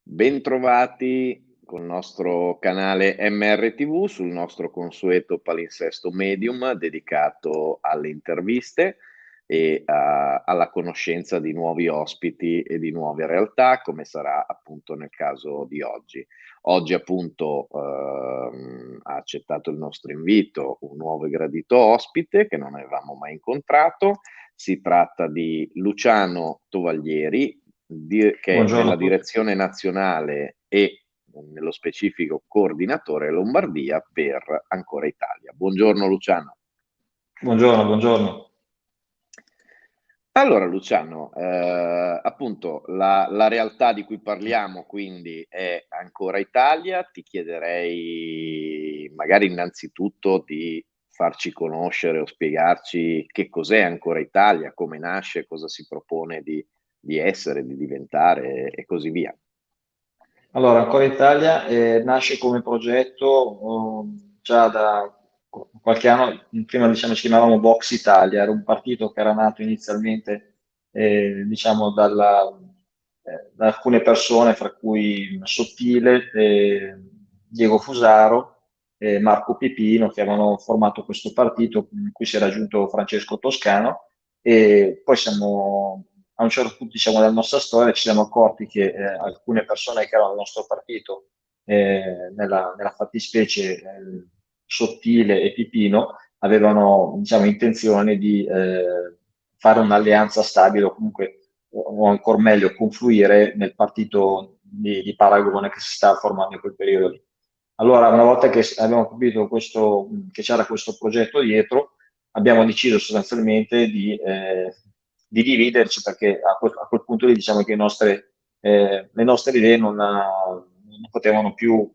Bentrovati col nostro canale MRTV sul nostro consueto palinsesto Medium dedicato alle interviste e alla conoscenza di nuovi ospiti e di nuove realtà, come sarà appunto nel caso di oggi. Oggi appunto ha accettato il nostro invito un nuovo e gradito ospite che non avevamo mai incontrato. Si tratta di Luciano Tovaglieri, che è Buongiorno a nella tutti. direzione nazionale e nello specifico coordinatore Lombardia per Ancora Italia. Buongiorno Luciano. Buongiorno. Allora Luciano, appunto la realtà di cui parliamo quindi è Ancora Italia. Ti chiederei magari innanzitutto di farci conoscere o spiegarci che cos'è Ancora Italia, come nasce, cosa si propone di essere, di diventare e così via. Allora, Ancora Italia nasce come progetto già da qualche anno, prima diciamo, ci chiamavamo Vox Italia, era un partito che era nato inizialmente diciamo, da alcune persone, fra cui Sottile, Diego Fusaro e Marco Pipino, che avevano formato questo partito in cui si era aggiunto Francesco Toscano e poi a un certo punto diciamo, della nostra storia ci siamo accorti che alcune persone che erano del nostro partito, nella fattispecie Sottile e Pipino, avevano diciamo, intenzione di fare un'alleanza stabile o comunque, o ancora meglio, confluire nel partito di Paragone che si stava formando in quel periodo lì. Allora, una volta che abbiamo capito che c'era questo progetto dietro, abbiamo deciso sostanzialmente di dividerci perché a quel punto lì diciamo che le nostre idee non potevano più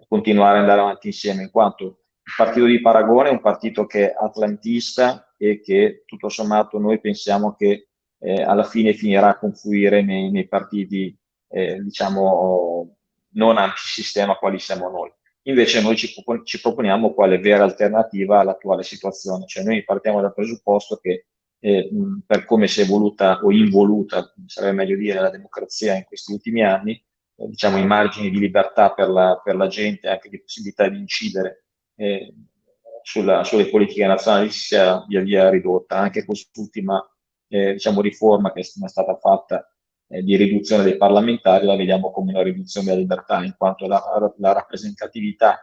continuare ad andare avanti insieme, in quanto il partito di Paragone è un partito che è atlantista e che tutto sommato noi pensiamo che alla fine finirà a confluire nei partiti, diciamo, non antisistema quali siamo noi. Invece noi ci proponiamo quale vera alternativa all'attuale situazione, cioè noi partiamo dal presupposto che per come si è evoluta o involuta, sarebbe meglio dire, la democrazia in questi ultimi anni, diciamo i margini di libertà per la gente, anche di possibilità di incidere eh, sulle politiche nazionali si sia via via ridotta. Anche quest'ultima diciamo, riforma che è stata fatta di riduzione dei parlamentari la vediamo come una riduzione della libertà, in quanto la rappresentatività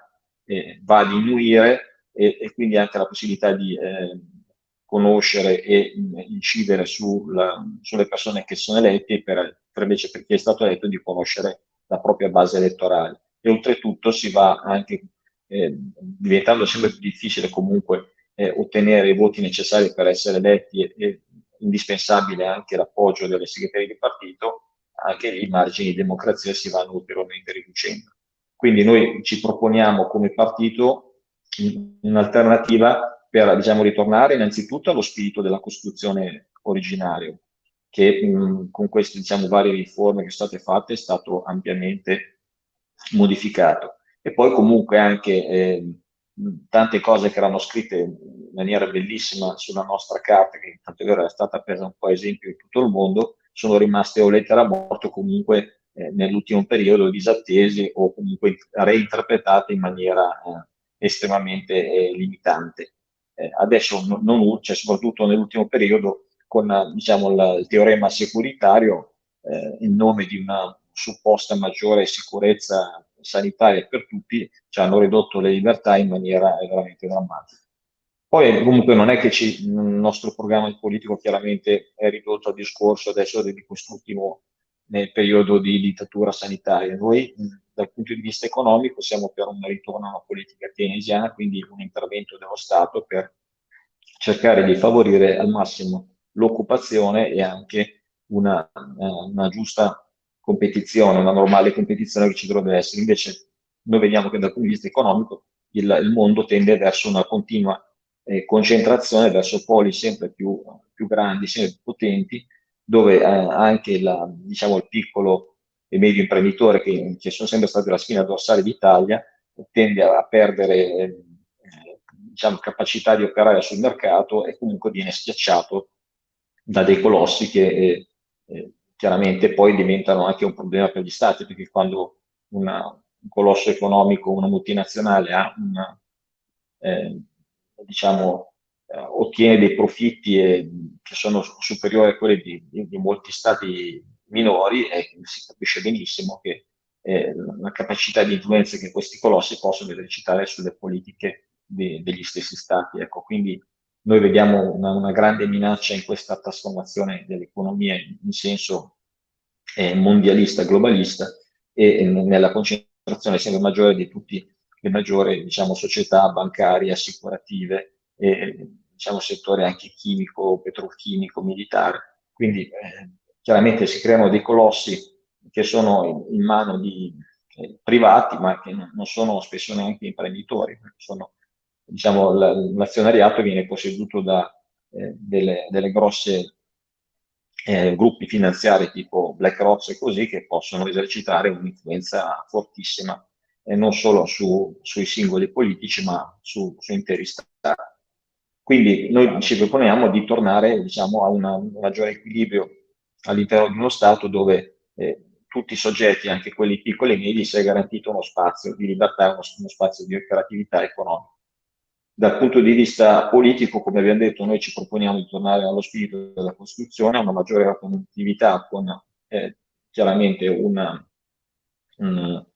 va a diminuire e quindi anche la possibilità di conoscere e incidere sulle persone che sono elette per invece per chi è stato eletto di conoscere la propria base elettorale. E oltretutto si va anche diventando sempre più difficile comunque ottenere i voti necessari per essere eletti e indispensabile anche l'appoggio delle segreterie di partito, anche lì i margini di democrazia si vanno ulteriormente riducendo. Quindi noi ci proponiamo come partito un'alternativa per diciamo, ritornare innanzitutto allo spirito della Costituzione originaria, che con queste diciamo, varie riforme che sono state fatte è stato ampiamente modificato. E poi comunque anche tante cose che erano scritte in maniera bellissima sulla nostra carta, che tanto è vero era stata presa un po' a esempio in tutto il mondo, sono rimaste o lettera morte o comunque nell'ultimo periodo disattese o comunque reinterpretate in maniera estremamente limitante. Adesso non, cioè, soprattutto nell'ultimo periodo con diciamo, il teorema securitario in nome di una supposta maggiore sicurezza sanitaria per tutti, ci hanno ridotto le libertà in maniera veramente drammatica. Poi comunque non è che il nostro programma politico chiaramente è ridotto al discorso adesso di quest'ultimo nel periodo di dittatura sanitaria. Noi dal punto di vista economico siamo per un ritorno a una politica keynesiana, quindi un intervento dello Stato per cercare di favorire al massimo l'occupazione e anche una giusta competizione, una normale competizione che ci dovrebbe essere. Invece noi vediamo che dal punto di vista economico il mondo tende verso una continua concentrazione verso poli sempre più grandi, sempre più potenti, dove anche diciamo, il piccolo e medio imprenditore, che sono sempre stati la spina dorsale d'Italia, tende a perdere diciamo, capacità di operare sul mercato e comunque viene schiacciato da dei colossi che chiaramente poi diventano anche un problema per gli stati, perché quando un colosso economico, una multinazionale ha eh, diciamo, ottiene dei profitti che sono superiori a quelli di molti stati minori, e si capisce benissimo che la capacità di influenza che questi colossi possono esercitare sulle politiche degli stessi stati. Ecco, quindi noi vediamo una grande minaccia in questa trasformazione dell'economia in senso mondialista, globalista, e nella concentrazione sempre maggiore di tutte le maggiori, diciamo, società bancarie, assicurative e diciamo, settore anche chimico, petrolchimico, militare. Quindi chiaramente si creano dei colossi che sono in mano di privati, ma che non sono spesso neanche imprenditori, perché diciamo, l'azionariato viene posseduto da delle grosse gruppi finanziari tipo BlackRock e così, che possono esercitare un'influenza fortissima non solo sui singoli politici, ma su interi stati. Quindi noi ci proponiamo di tornare, diciamo, a un maggiore equilibrio all'interno di uno Stato dove tutti i soggetti, anche quelli piccoli e medi, sia garantito uno spazio di libertà, uno spazio di operatività economica. Dal punto di vista politico, come abbiamo detto, noi ci proponiamo di tornare allo spirito della Costituzione, a una maggiore rappresentatività con chiaramente dal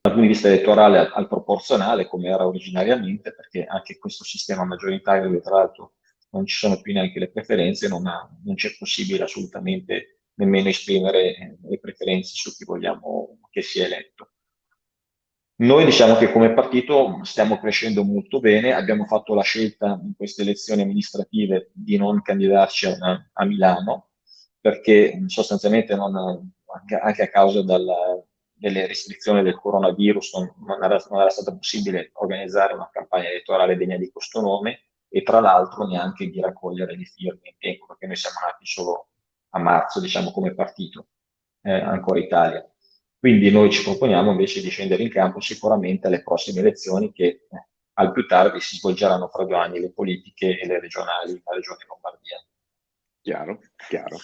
punto di vista elettorale al proporzionale, come era originariamente, perché anche questo sistema maggioritario, dove tra l'altro non ci sono più neanche le preferenze, non c'è possibile assolutamente nemmeno esprimere le preferenze su chi vogliamo che sia eletto. Noi diciamo che come partito stiamo crescendo molto bene, abbiamo fatto la scelta in queste elezioni amministrative di non candidarci a Milano, perché sostanzialmente anche a causa delle restrizioni del coronavirus non era stato possibile organizzare una campagna elettorale degna di questo nome, e tra l'altro neanche di raccogliere le firme in tempo, perché noi siamo nati solo a marzo, diciamo, come partito, ancora Italia. Quindi noi ci proponiamo invece di scendere in campo sicuramente alle prossime elezioni, che al più tardi si svolgeranno fra 2 anni, le politiche e le regionali, la regione Lombardia. Chiaro, chiaro.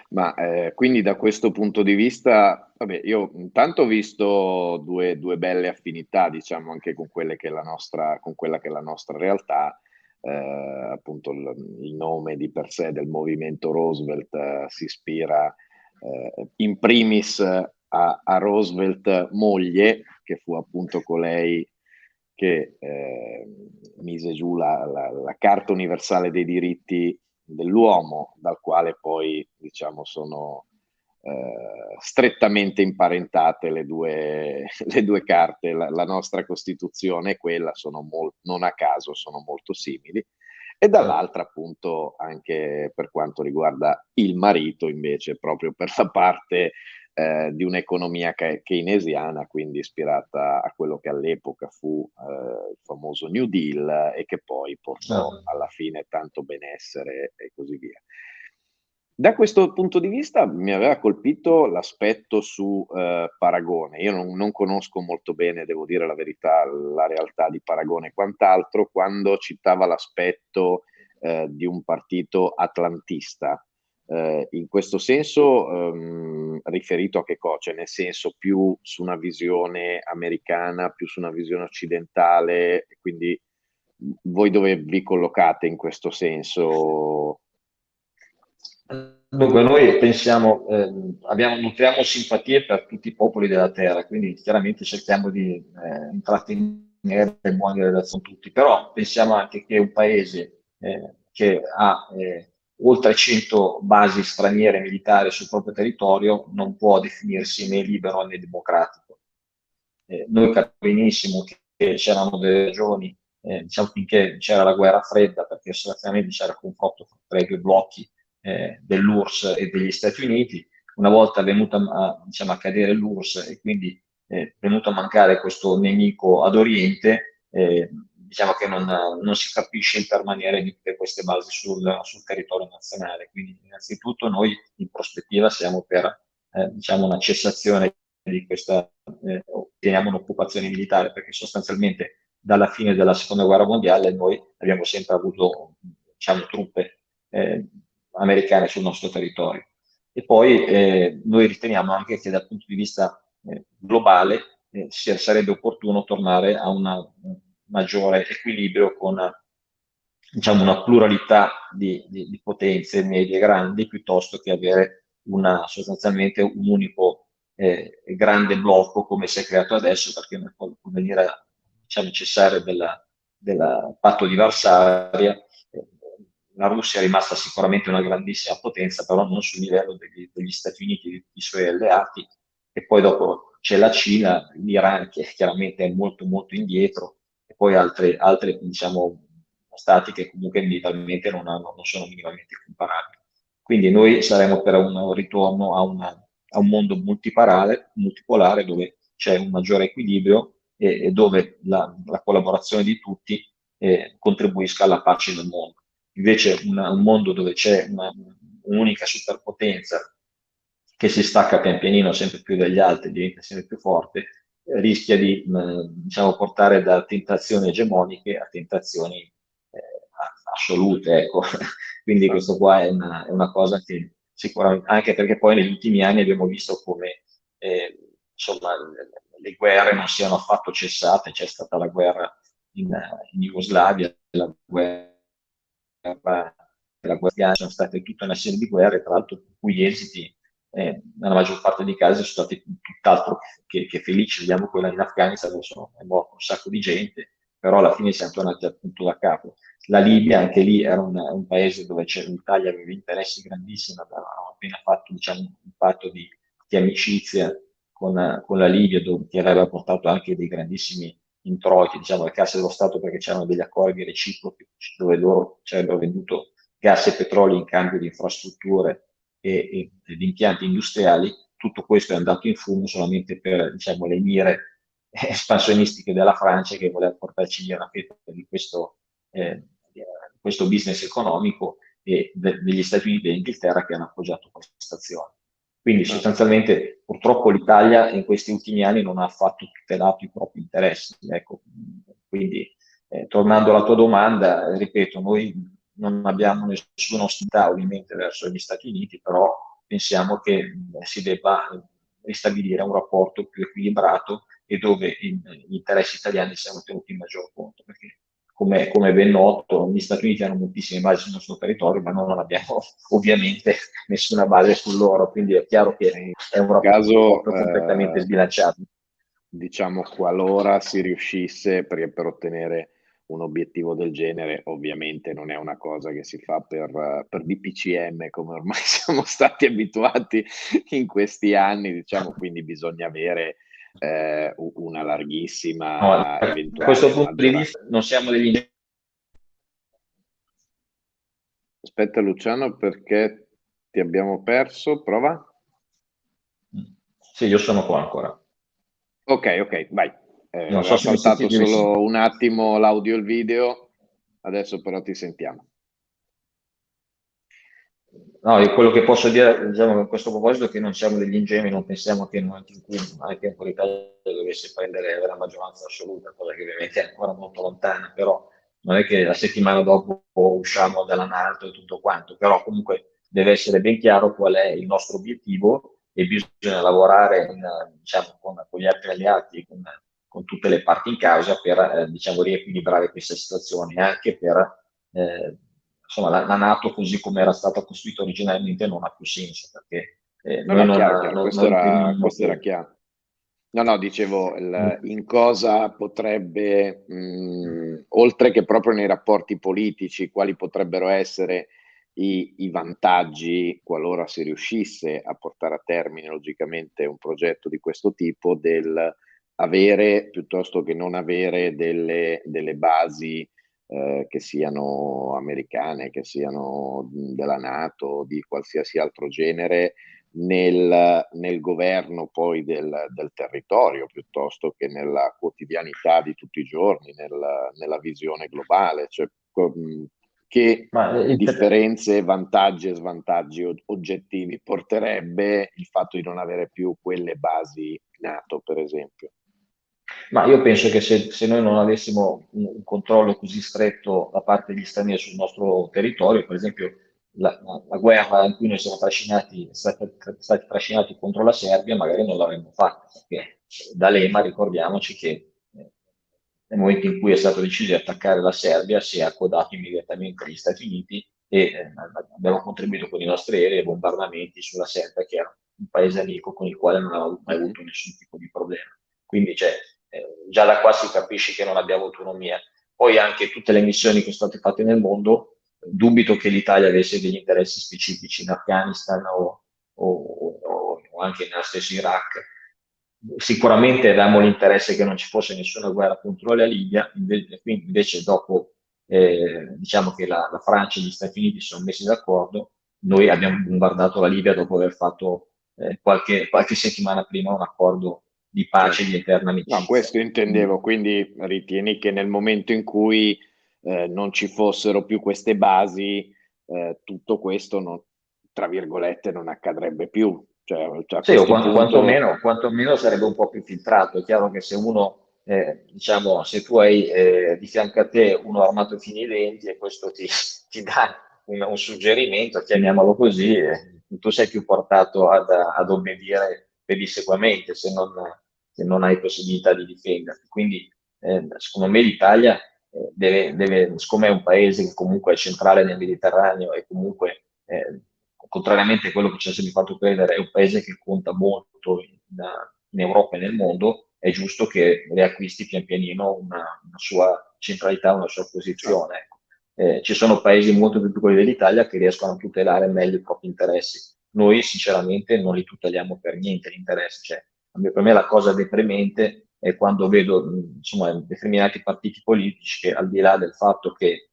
Ma quindi da questo punto di vista, vabbè, io intanto ho visto due belle affinità, diciamo, anche con quelle che è con quella che è la nostra realtà. Appunto il nome di per sé del movimento Roosevelt si ispira in primis a Roosevelt moglie, che fu appunto colei che mise giù la Carta Universale dei diritti dell'uomo, dal quale poi, diciamo, sono strettamente imparentate le due carte. La nostra Costituzione e quella non a caso sono molto simili. E dall'altra, appunto, anche per quanto riguarda il marito, invece, proprio per la parte di un'economia keynesiana, quindi ispirata a quello che all'epoca fu il famoso New Deal, e che poi portò alla fine tanto benessere e così via. Da questo punto di vista mi aveva colpito l'aspetto su Paragone. Io non conosco molto bene, devo dire la verità, la realtà di Paragone e quant'altro, quando citava l'aspetto di un partito atlantista. In questo senso riferito a che cosa? Cioè, nel senso, più su una visione americana, più su una visione occidentale, quindi voi dove vi collocate in questo senso? Dunque, noi pensiamo, nutriamo simpatie per tutti i popoli della Terra, quindi chiaramente cerchiamo di intrattenere buone relazioni con tutti, però pensiamo anche che un paese che ha oltre 100 basi straniere militari sul proprio territorio non può definirsi né libero né democratico. Noi capiamo benissimo che c'erano delle ragioni, diciamo, finché c'era la guerra fredda, perché sostanzialmente c'era il confronto tra i due blocchi dell'URSS e degli Stati Uniti. Una volta venuta diciamo, a cadere l'URSS, e quindi venuto a mancare questo nemico ad Oriente, diciamo che non si capisce il permanere di tutte queste basi sul territorio nazionale. Quindi, innanzitutto, noi in prospettiva siamo per diciamo una cessazione di questa, chiamiamo un'occupazione militare, perché sostanzialmente dalla fine della seconda guerra mondiale noi abbiamo sempre avuto, diciamo, truppe americane sul nostro territorio. E poi noi riteniamo anche che dal punto di vista globale sarebbe opportuno tornare a un maggiore equilibrio con diciamo, una pluralità di potenze medie e grandi piuttosto che avere sostanzialmente un unico grande blocco come si è creato adesso, perché nel convenire diciamo, cessare del patto di Varsavia, la Russia è rimasta sicuramente una grandissima potenza, però non sul livello degli Stati Uniti e dei suoi alleati, e poi dopo c'è la Cina, l'Iran che chiaramente è molto molto indietro, e poi altre diciamo, stati che comunque militarmente non sono minimamente comparabili. Quindi noi saremo per un ritorno a un mondo multipolare dove c'è un maggiore equilibrio e dove la collaborazione di tutti contribuisca alla pace nel mondo. Invece un mondo dove c'è un'unica superpotenza che si stacca pian pianino sempre più dagli altri, diventa sempre più forte, rischia di diciamo, portare da tentazioni egemoniche a tentazioni assolute. Ecco. Quindi questo qua è una cosa che sicuramente, anche perché poi negli ultimi anni abbiamo visto come insomma, le guerre non siano affatto cessate, c'è stata la guerra in Jugoslavia, la guerra afghana, sono state tutta una serie di guerre, tra l'altro, in cui gli esiti nella maggior parte dei casi sono stati tutt'altro che felici. Vediamo quella in Afghanistan, dove è morto un sacco di gente, però alla fine siamo tornati appunto da capo. La Libia, anche lì, era un paese dove l'Italia aveva interessi grandissimi, avevamo appena fatto diciamo, un patto di amicizia con la Libia, che aveva portato anche dei grandissimi introiti, diciamo, alle casse dello Stato, perché c'erano degli accordi reciproci dove loro ci avrebbero venduto gas e petrolio in cambio di infrastrutture e di impianti industriali. Tutto questo è andato in fumo solamente per, diciamo, le mire espansionistiche della Francia, che voleva portarci via una fetta di questo business economico, e degli Stati Uniti e dell'Inghilterra, che hanno appoggiato questa azione. Quindi sostanzialmente purtroppo l'Italia in questi ultimi anni non ha affatto tutelato i propri interessi. Ecco. Quindi tornando alla tua domanda, ripeto, noi non abbiamo nessuna ostilità ovviamente verso gli Stati Uniti, però pensiamo che si debba ristabilire un rapporto più equilibrato e dove gli interessi italiani siano tenuti in maggior conto, perché come ben noto, gli Stati Uniti hanno moltissime basi sul nostro territorio, ma noi non abbiamo ovviamente nessuna base su loro, quindi è chiaro che è un In caso, rapporto completamente sbilanciato. diciamo, qualora si riuscisse per ottenere un obiettivo del genere, ovviamente non è una cosa che si fa per DPCM, come ormai siamo stati abituati in questi anni, diciamo, quindi bisogna avere una No, larghissima da questo eventuale punto di maggioranza. vista non siamo degli Aspetta Luciano, perché ti abbiamo perso, prova. Sì, io sono qua ancora. Ok, ok, vai. Non so Aveva se saltato mi solo un attimo l'audio e il video, adesso però ti sentiamo. No, io quello che posso dire, diciamo, a questo proposito è che non siamo degli ingenui, non pensiamo che nel momento in cui anche l'Italia dovesse prendere la maggioranza assoluta, cosa che ovviamente è ancora molto lontana, però non è che la settimana dopo usciamo dalla NATO e tutto quanto, però comunque deve essere ben chiaro qual è il nostro obiettivo e bisogna lavorare diciamo, con gli altri alleati, con tutte le parti in causa per diciamo, riequilibrare questa situazione, anche per insomma, la NATO così come era stata costruita originariamente non ha più senso, perché No, noi no, non, chiaro, chiaro, non, non riteniamo questo era che chiaro. No, no, dicevo, in cosa potrebbe, oltre che proprio nei rapporti politici, quali potrebbero essere i vantaggi, qualora si riuscisse a portare a termine logicamente un progetto di questo tipo, del avere piuttosto che non avere delle basi che siano americane, che siano della NATO, di qualsiasi altro genere, nel governo poi del territorio, piuttosto che nella quotidianità di tutti i giorni, nella visione globale. Cioè, che Ma differenze, vantaggi e svantaggi oggettivi porterebbe il fatto di non avere più quelle basi NATO, per esempio? Ma io penso che se noi non avessimo un controllo così stretto da parte degli stranieri sul nostro territorio, per esempio la guerra in cui noi siamo stati trascinati contro la Serbia, magari non l'avremmo fatta, perché D'Alema, ricordiamoci che nel momento in cui è stato deciso di attaccare la Serbia, si è accodato immediatamente agli Stati Uniti e abbiamo contribuito con i nostri aerei ai bombardamenti sulla Serbia, che era un paese amico con il quale non avevamo mai Mhm. avuto nessun tipo di problema. Quindi già da qua si capisce che non abbiamo autonomia. Poi anche tutte le missioni che sono state fatte nel mondo, dubito che l'Italia avesse degli interessi specifici in Afghanistan o anche nello stesso Iraq. Sicuramente avevamo l'interesse che non ci fosse nessuna guerra contro la Libia, quindi invece dopo diciamo che la Francia e gli Stati Uniti si sono messi d'accordo, noi abbiamo bombardato la Libia dopo aver fatto qualche settimana prima un accordo di pace e Certo. di eterna No, amicizia. questo intendevo, quindi ritieni che nel momento in cui non ci fossero più queste basi, tutto questo, tra virgolette, non accadrebbe più. Cioè, a Sì, o questo punto, quantomeno sarebbe un po' più filtrato. È chiaro che se uno, diciamo, se tu hai di fianco a te uno armato fino ai denti e questo ti dà un suggerimento, chiamiamolo così, tu sei più portato ad obbedire pedissequamente se non hai possibilità di difenderti. Quindi, secondo me, l'Italia siccome è un paese che comunque è centrale nel Mediterraneo e comunque contrariamente a quello che ci ha sempre fatto credere, è un paese che conta molto in Europa e nel mondo, è giusto che riacquisti pian pianino una sua centralità, una sua certo. posizione. Ecco. Ci sono paesi molto più piccoli dell'Italia che riescono a tutelare meglio i propri interessi. Noi sinceramente non li tuteliamo per niente gli interessi. Cioè, per me la cosa deprimente è quando vedo insomma, determinati partiti politici che al di là del fatto che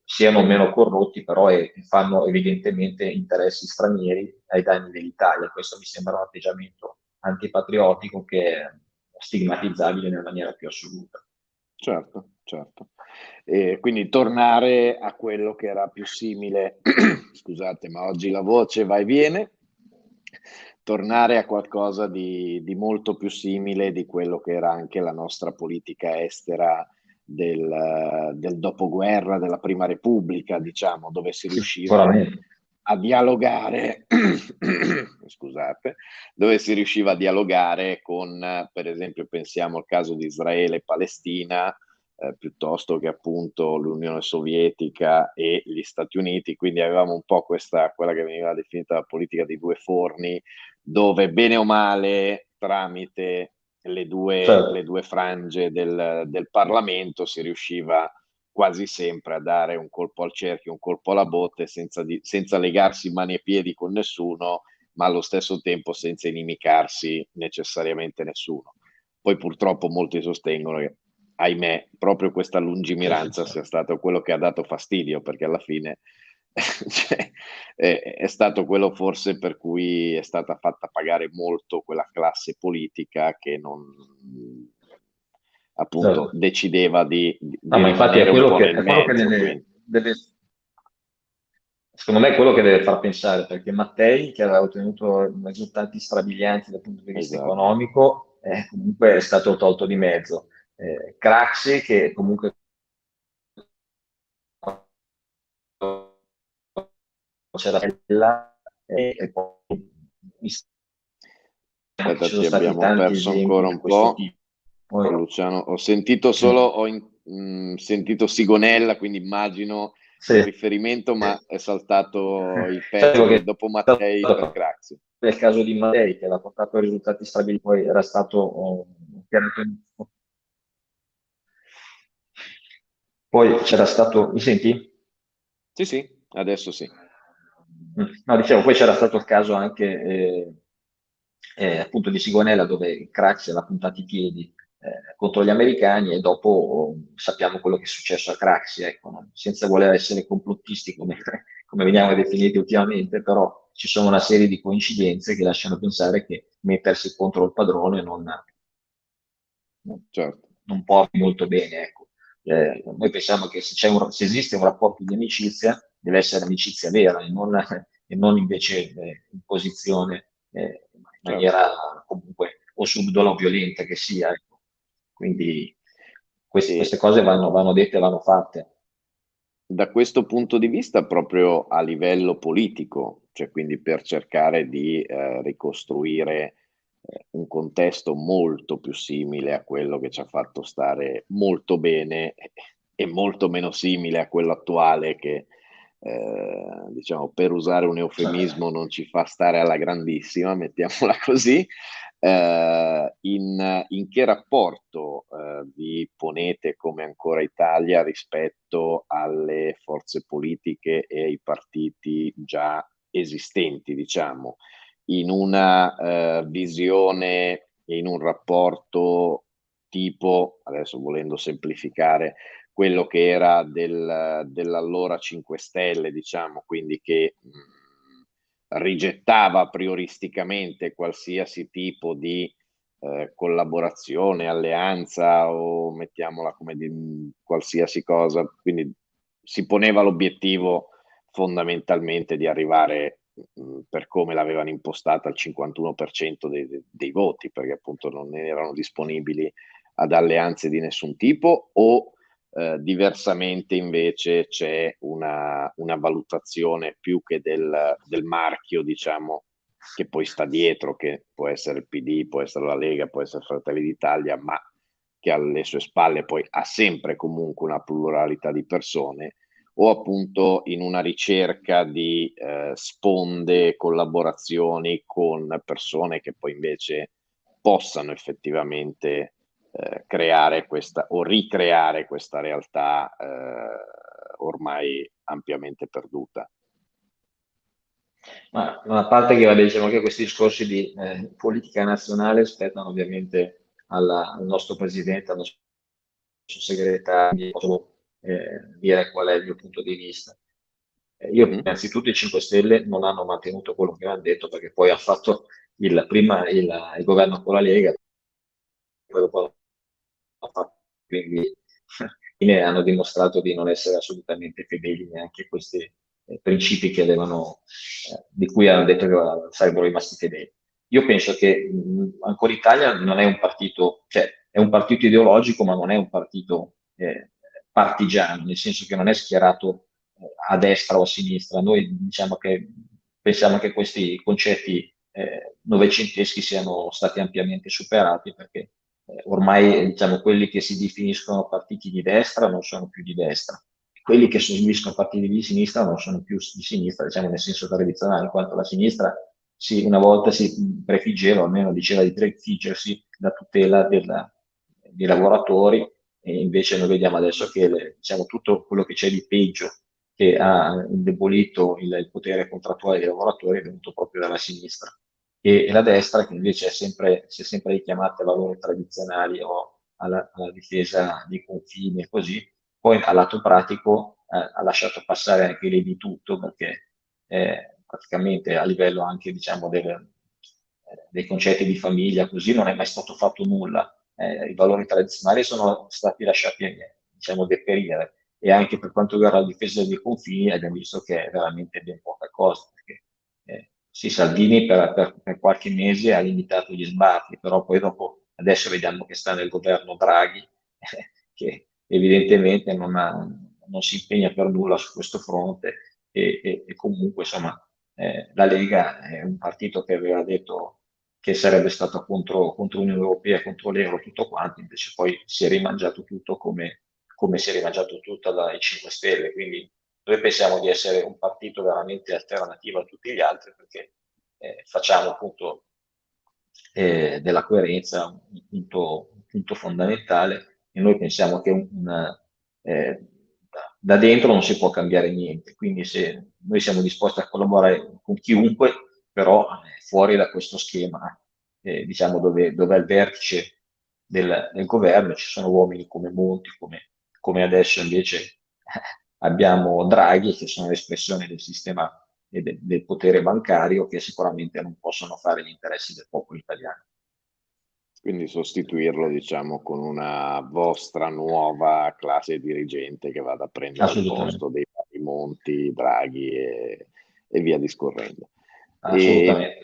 siano meno corrotti, però fanno evidentemente interessi stranieri ai danni dell'Italia. Questo mi sembra un atteggiamento antipatriottico che è stigmatizzabile nella maniera più assoluta. Certo, certo. E quindi tornare a quello che era più simile, scusate, ma oggi la voce va e viene, tornare a qualcosa di molto più simile di quello che era anche la nostra politica estera del dopoguerra, della Prima Repubblica, diciamo, dove si riusciva Sicuramente. a dialogare, scusate, dove si riusciva a dialogare con, per esempio, pensiamo al caso di Israele e Palestina, piuttosto che appunto l'Unione Sovietica e gli Stati Uniti, quindi avevamo un po' quella che veniva definita la politica dei due forni, dove bene o male, tramite le Certo. due frange del Parlamento, si riusciva quasi sempre a dare un colpo al cerchio, un colpo alla botte, senza legarsi mani e piedi con nessuno, ma allo stesso tempo senza inimicarsi necessariamente nessuno. Poi purtroppo molti sostengono che, ahimè, proprio questa Sì, sì, lungimiranza sì. sia stato quello che ha dato fastidio, perché alla fine cioè, è stato quello forse per cui è stata fatta pagare molto quella classe politica che non appunto Certo. decideva No, di ma infatti rimanere un po' nel è quello che mezzo. Quindi, secondo me è quello che deve far pensare, perché Mattei, che aveva ottenuto risultati strabilianti dal punto di vista esatto. economico, comunque è stato tolto di mezzo. Craxi, che comunque c'era quella, e poi ci Aspetta, sono ti stati abbiamo tanti perso esempi ancora di un questo po'. tipo. Poi, Luciano, ho sentito solo, sentito Sigonella, quindi immagino il sì. riferimento, ma è saltato il pezzo, Sapevo quindi che dopo è Mattei per stato Craxi. nel caso di Mattei, che aveva portato a risultati stabili, poi era stato chiarato poi c'era stato, mi senti? Sì, sì, adesso sì. No, dicevo, poi c'era stato il caso anche appunto di Sigonella dove Craxi aveva puntato i piedi contro gli americani e dopo sappiamo quello che è successo a Craxi, ecco, no? Senza voler essere complottisti come veniamo definiti ultimamente, però ci sono una serie di coincidenze che lasciano pensare che mettersi contro il padrone non, certo. non porti molto bene, ecco. Noi pensiamo che se esiste un rapporto di amicizia, deve essere amicizia vera e non invece imposizione in Certo. maniera comunque o subdola o violenta che sia. Ecco. Quindi queste E cose vanno dette e vanno fatte. da questo punto di vista, proprio a livello politico, cioè quindi per cercare di ricostruire un contesto molto più simile a quello che ci ha fatto stare molto bene e molto meno simile a quello attuale che, diciamo, per usare un eufemismo, non ci fa stare alla grandissima, mettiamola così. In che rapporto vi ponete come ancora Italia rispetto alle forze politiche e ai partiti già esistenti, diciamo, in una visione e in un rapporto tipo, adesso volendo semplificare, quello che era dell'allora 5 Stelle, diciamo, quindi che rigettava prioristicamente qualsiasi tipo di collaborazione, alleanza o mettiamola come di qualsiasi cosa, quindi si poneva l'obiettivo fondamentalmente di arrivare per come l'avevano impostata al 51% dei voti, perché appunto non erano disponibili ad alleanze di nessun tipo o diversamente invece c'è una valutazione più che del marchio, diciamo, che poi sta dietro, che può essere il PD, può essere la Lega, può essere Fratelli d'Italia, ma che alle sue spalle poi ha sempre comunque una pluralità di persone, o appunto in una ricerca di sponde, collaborazioni con persone che poi invece possano effettivamente creare questa o ricreare questa realtà ormai ampiamente perduta. Ma a parte che vabbè, diciamo che questi discorsi di politica nazionale spettano ovviamente al nostro presidente, al nostro segretario, posso dire qual è il mio punto di vista. Io, Mhm. innanzitutto, i 5 Stelle non hanno mantenuto quello che hanno detto perché poi ha fatto prima il governo con la Lega, poi dopo ha fatto, quindi ne hanno dimostrato di non essere assolutamente fedeli neanche a questi principi che avevano, di cui hanno detto che sarebbero rimasti fedeli. Io penso che ancora Italia non è un partito, cioè è un partito ideologico, ma non è un partito partigiano, nel senso che non è schierato a destra o a sinistra. Noi diciamo che pensiamo che questi concetti novecenteschi siano stati ampiamente superati perché ormai diciamo, quelli che si definiscono partiti di destra non sono più di destra, quelli che si definiscono partiti di sinistra non sono più di sinistra, diciamo nel senso tradizionale, in quanto la sinistra una volta si prefiggeva, o almeno diceva di prefiggersi la tutela dei lavoratori, e invece noi vediamo adesso che diciamo, tutto quello che c'è di peggio che ha indebolito il potere contrattuale dei lavoratori è venuto proprio dalla sinistra e la destra che invece si è sempre richiamata ai valori tradizionali o alla difesa dei confini e così, poi al lato pratico ha lasciato passare anche lì di tutto perché praticamente a livello anche diciamo dei concetti di famiglia così non è mai stato fatto nulla. I valori tradizionali sono stati lasciati diciamo deperire e anche per quanto riguarda la difesa dei confini abbiamo visto che è veramente ben poca cosa perché sì, Salvini per qualche mese ha limitato gli sbarchi, però poi dopo adesso vediamo che sta nel governo Draghi, che evidentemente non si impegna per nulla su questo fronte e comunque insomma la Lega è un partito che aveva detto che sarebbe stato contro l'Unione Europea, contro l'euro, tutto quanto, invece poi si è rimangiato tutto come si è rimangiato tutto dai 5 Stelle, quindi noi pensiamo di essere un partito veramente alternativo a tutti gli altri perché facciamo appunto della coerenza un punto fondamentale e noi pensiamo che da dentro non si può cambiare niente, quindi se noi siamo disposti a collaborare con chiunque, però fuori da questo schema, diciamo dove al vertice del governo, ci sono uomini come Monti, come adesso invece abbiamo Draghi, che sono l'espressione del sistema e del potere bancario, che sicuramente non possono fare gli interessi del popolo italiano. Quindi sostituirlo, diciamo, con una vostra nuova classe dirigente che vada a prendere il Assolutamente, posto dei vari Monti, Draghi e via discorrendo. E, assolutamente.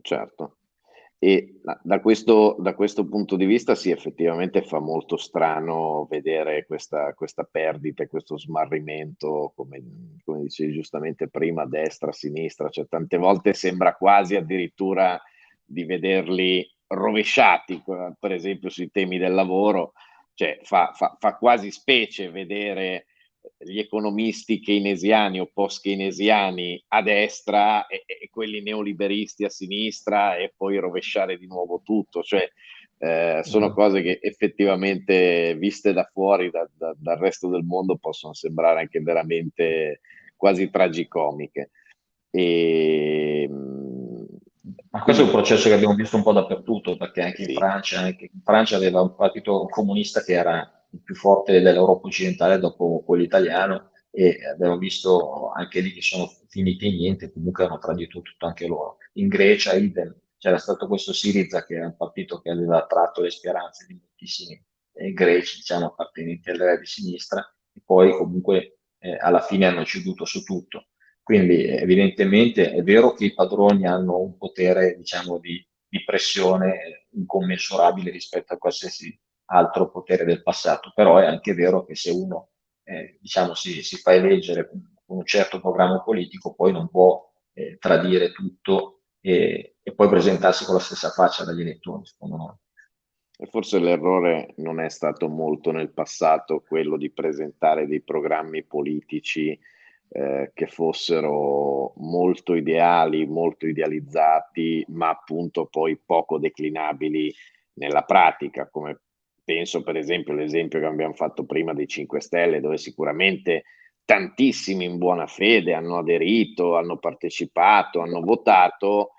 certo. E da questo punto di vista, sì, effettivamente fa molto strano vedere questa perdita e questo smarrimento, come dicevi giustamente prima, destra, sinistra, cioè tante volte sembra quasi addirittura di vederli rovesciati, per esempio sui temi del lavoro, cioè fa quasi specie vedere gli economisti keynesiani o post-keynesiani a destra e quelli neoliberisti a sinistra e poi rovesciare di nuovo tutto, cioè sono Esatto. cose che effettivamente viste da fuori, dal resto del mondo, possono sembrare anche veramente quasi tragicomiche. E, Ma questo è un quindi processo che abbiamo visto un po' dappertutto, perché sì, Anche in Francia aveva un partito comunista che era il più forte dell'Europa occidentale dopo quello italiano, e abbiamo visto anche lì che sono finiti in niente, comunque hanno tradito tutto anche loro. In Grecia, idem, c'era stato questo Syriza, che era un partito che aveva tratto le speranze di moltissimi greci, diciamo, appartenenti all'area di sinistra, e poi comunque alla fine hanno ceduto su tutto. Quindi evidentemente è vero che i padroni hanno un potere, diciamo, di pressione incommensurabile rispetto a qualsiasi altro potere del passato, però è anche vero che se uno, diciamo, si fa eleggere con un certo programma politico, poi non può tradire tutto e poi presentarsi con la stessa faccia dagli elettori, secondo me. e forse l'errore non è stato molto nel passato quello di presentare dei programmi politici che fossero molto ideali, molto idealizzati, ma appunto poi poco declinabili nella pratica, come penso per esempio all'esempio che abbiamo fatto prima dei 5 Stelle, dove sicuramente tantissimi in buona fede hanno aderito, hanno partecipato, hanno votato,